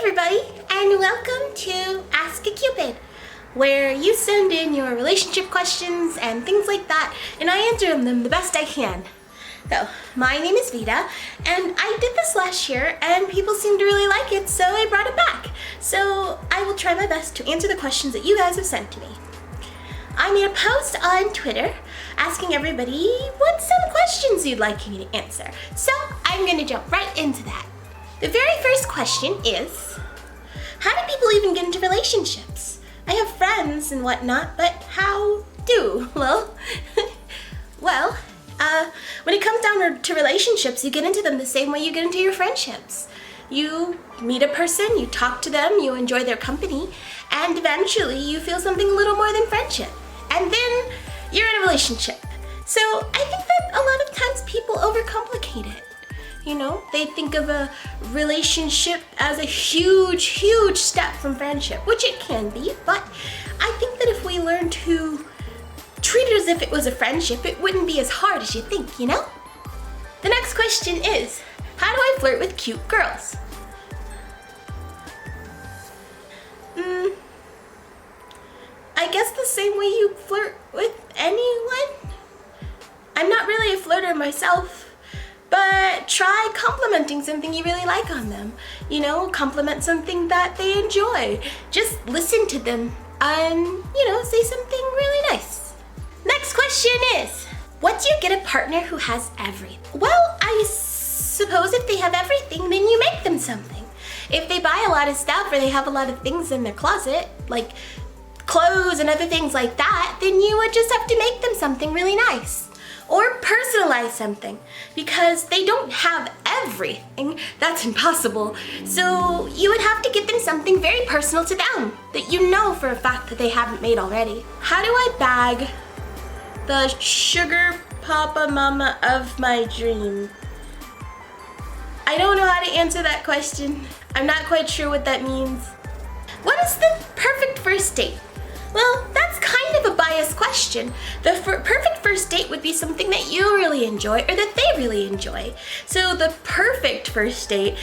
everybody, and welcome to Ask A Cupid, where you send in your relationship questions and things like that, and I answer them the best I can. So, my name is Vida, and I did this last year, and people seemed to really like it, so I brought it back. So, I will try my best to answer the questions that you guys have sent to me. I made a post on Twitter asking everybody what some questions you'd like me to answer. So, I'm going to jump right into that. The very first question is, how do people even get into relationships? I have friends and whatnot, but how do? Well, when it comes down to relationships, you get into them the same way you get into your friendships. You meet a person, you talk to them, you enjoy their company, and eventually you feel something a little more than friendship. And then you're in a relationship. So I think that a lot of times people overcomplicate it. You know, they think of a relationship as a huge, huge step from friendship, which it can be, but I think that if we learn to treat it as if it was a friendship, it wouldn't be as hard as you think, you know? The next question is, how do I flirt with cute girls? I guess the same way you flirt with anyone. I'm not really a flirter myself. But try complimenting something you really like on them. You know, compliment something that they enjoy. Just listen to them and, say something really nice. Next question is, what do you get a partner who has everything? Well, I suppose if they have everything, then you make them something. If they buy a lot of stuff or they have a lot of things in their closet, like clothes and other things like that, then you would just have to make them something really nice. Or personalize something, because they don't have everything. That's impossible. So you would have to give them something very personal to them that you know for a fact that they haven't made already. How do I bag the sugar papa mama of my dream? I don't know how to answer that question. I'm not quite sure what that means. What is the perfect first date? Well, that's kind of a biased question. The perfect first date would be something that you really enjoy or that they really enjoy. So the perfect first date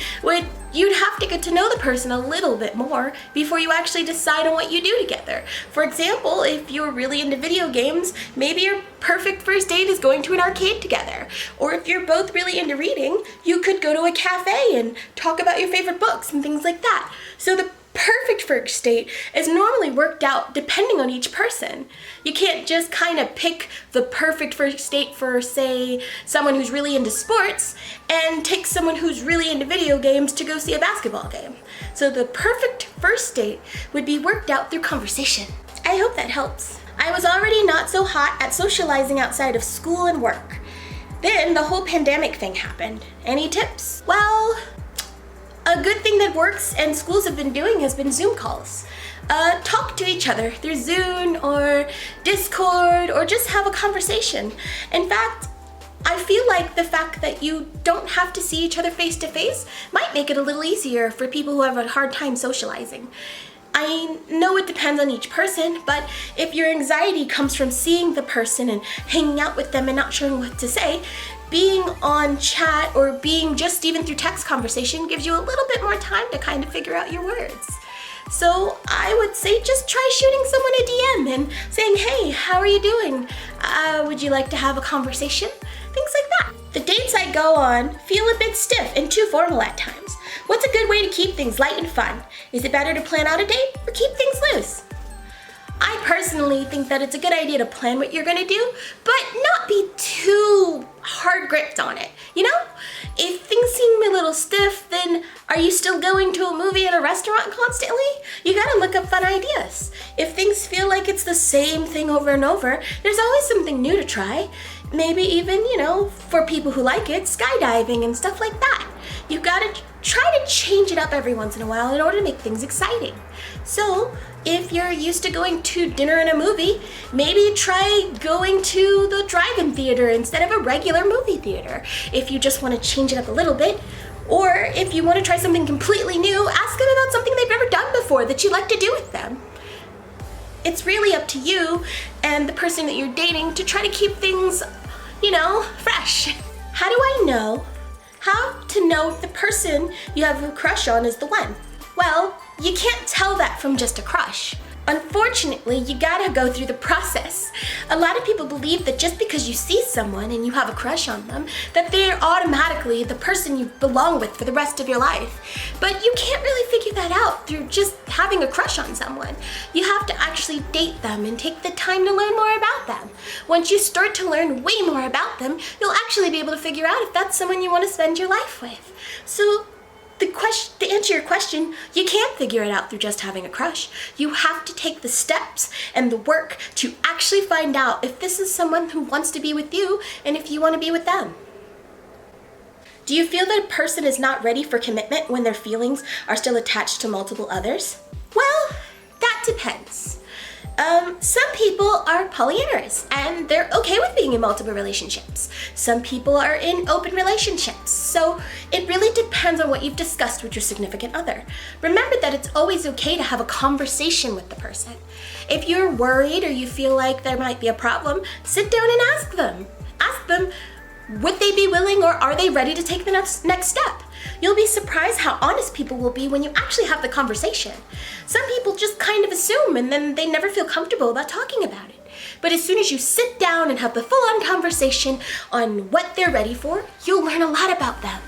you'd have to get to know the person a little bit more before you actually decide on what you do together. For example, if you're really into video games, maybe your perfect first date is going to an arcade together. Or if you're both really into reading, you could go to a cafe and talk about your favorite books and things like that. So the perfect first date is normally worked out depending on each person. You can't just kind of pick the perfect first date for, say, someone who's really into sports and take someone who's really into video games to go see a basketball game. So the perfect first date would be worked out through conversation. I hope that helps. I was already not so hot at socializing outside of school and work. Then the whole pandemic thing happened. Any tips? Well, a good thing that works and schools have been doing has been Zoom calls. Talk to each other through Zoom or Discord or just have a conversation. In fact, I feel like the fact that you don't have to see each other face to face might make it a little easier for people who have a hard time socializing. I know it depends on each person, but if your anxiety comes from seeing the person and hanging out with them and not sure what to say, being on chat or being just even through text conversation gives you a little bit more time to kind of figure out your words. So I would say just try shooting someone a DM and saying, hey, how are you doing? Would you like to have a conversation? Things like that. The dates I go on feel a bit stiff and too formal at times. What's a good way to keep things light and fun? Is it better to plan out a date or keep things loose? I personally think that it's a good idea to plan what you're gonna do, but not be too hard gripped on it, you know? If things seem a little stiff, then are you still going to a movie and a restaurant constantly? You gotta look up fun ideas. If things feel like it's the same thing over and over, there's always something new to try. Maybe even, for people who like it, skydiving and stuff like that. You've gotta try to change it up every once in a while in order to make things exciting. So, if you're used to going to dinner and a movie, maybe try going to the drive-in theater instead of a regular movie theater. If you just want to change it up a little bit, or if you want to try something completely new, ask them about something they've never done before that you'd like to do with them. It's really up to you and the person that you're dating to try to keep things, fresh. How do I know how to know if the person you have a crush on is the one? Well, you can't tell that from just a crush. Unfortunately, you gotta go through the process. A lot of people believe that just because you see someone and you have a crush on them, that they're automatically the person you belong with for the rest of your life. But you can't really figure that out through just having a crush on someone. You have to actually date them and take the time to learn more about them. Once you start to learn way more about them, you'll actually be able to figure out if that's someone you want to spend your life with. So, to answer your question, you can't figure it out through just having a crush. You have to take the steps and the work to actually find out if this is someone who wants to be with you and if you want to be with them. Do you feel that a person is not ready for commitment when their feelings are still attached to multiple others? Well, that depends. Some people are polyamorous and they're okay with being in multiple relationships. Some people are in open relationships. So it really depends on what you've discussed with your significant other. Remember that it's always okay to have a conversation with the person. If you're worried or you feel like there might be a problem, sit down and ask them. Ask them, would they be willing or are they ready to take the next step? You'll be surprised how honest people will be when you actually have the conversation. Some people just kind of assume and then they never feel comfortable about talking about it. But as soon as you sit down and have the full-on conversation on what they're ready for, you'll learn a lot about them.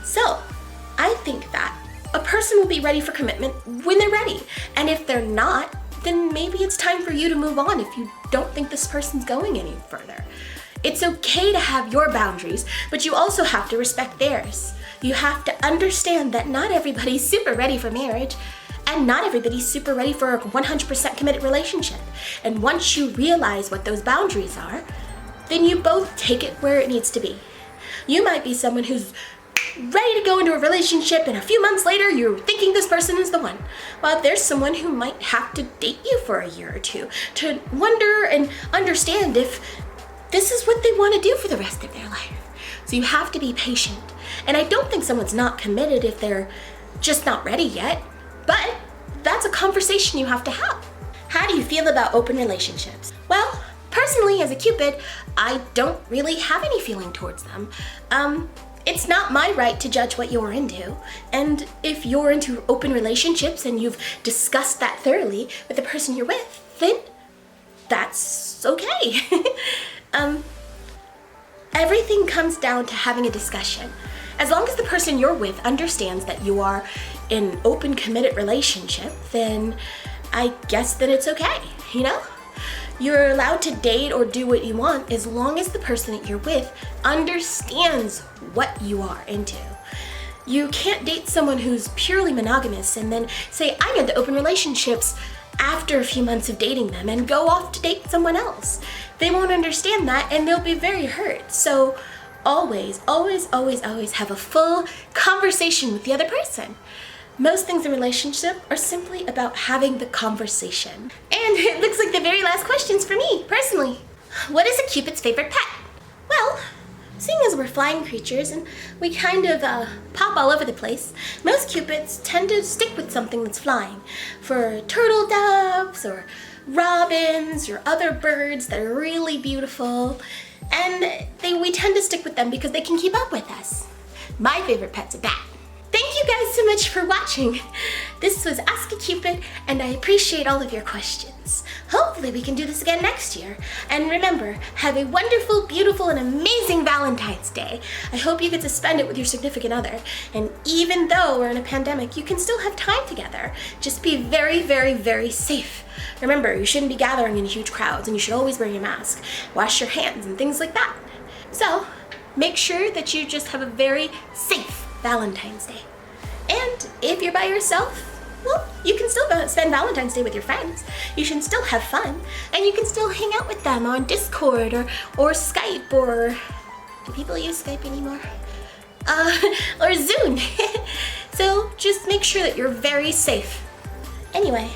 So, I think that a person will be ready for commitment when they're ready. And if they're not, then maybe it's time for you to move on if you don't think this person's going any further. It's okay to have your boundaries, but you also have to respect theirs. You have to understand that not everybody's super ready for marriage, and not everybody's super ready for a 100% committed relationship. And once you realize what those boundaries are, then you both take it where it needs to be. You might be someone who's ready to go into a relationship and a few months later you're thinking this person is the one. While there's someone who might have to date you for a year or two to wonder and understand if this is what they want to do for the rest of their life. So you have to be patient. And I don't think someone's not committed if they're just not ready yet, but that's a conversation you have to have. How do you feel about open relationships? Well, personally, as a Cupid, I don't really have any feeling towards them. It's not my right to judge what you're into. And if you're into open relationships and you've discussed that thoroughly with the person you're with, then that's okay. Everything comes down to having a discussion. As long as the person you're with understands that you are in an open, committed relationship, then I guess that it's okay, you know? You're allowed to date or do what you want as long as the person that you're with understands what you are into. You can't date someone who's purely monogamous and then say, I'm into open relationships after a few months of dating them and go off to date someone else. They won't understand that and they'll be very hurt. So always, always, always, always have a full conversation with the other person. Most things in relationship are simply about having the conversation. And it looks like the very last question's for me, personally. What is a Cupid's favorite pet? Well, seeing as we're flying creatures and we kind of pop all over the place, most Cupids tend to stick with something that's flying. For turtle doves or robins or other birds that are really beautiful, and we tend to stick with them because they can keep up with us. My favorite pet's a bat. Thank you guys so much for watching. This was Ask A Cupid, and I appreciate all of your questions. Hopefully we can do this again next year. And remember, have a wonderful, beautiful, and amazing Valentine's Day. I hope you get to spend it with your significant other. And even though we're in a pandemic, you can still have time together. Just be very, very, very safe. Remember, you shouldn't be gathering in huge crowds, and you should always wear your mask, wash your hands, and things like that. So, make sure that you just have a very safe Valentine's Day. And if you're by yourself, well, you can still spend Valentine's Day with your friends. You should still have fun, and you can still hang out with them on Discord or Skype, or do people use Skype anymore? Or Zoom. So just make sure that you're very safe. Anyway,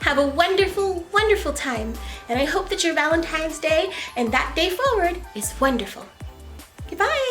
have a wonderful, wonderful time, and I hope that your Valentine's Day and that day forward is wonderful. Goodbye.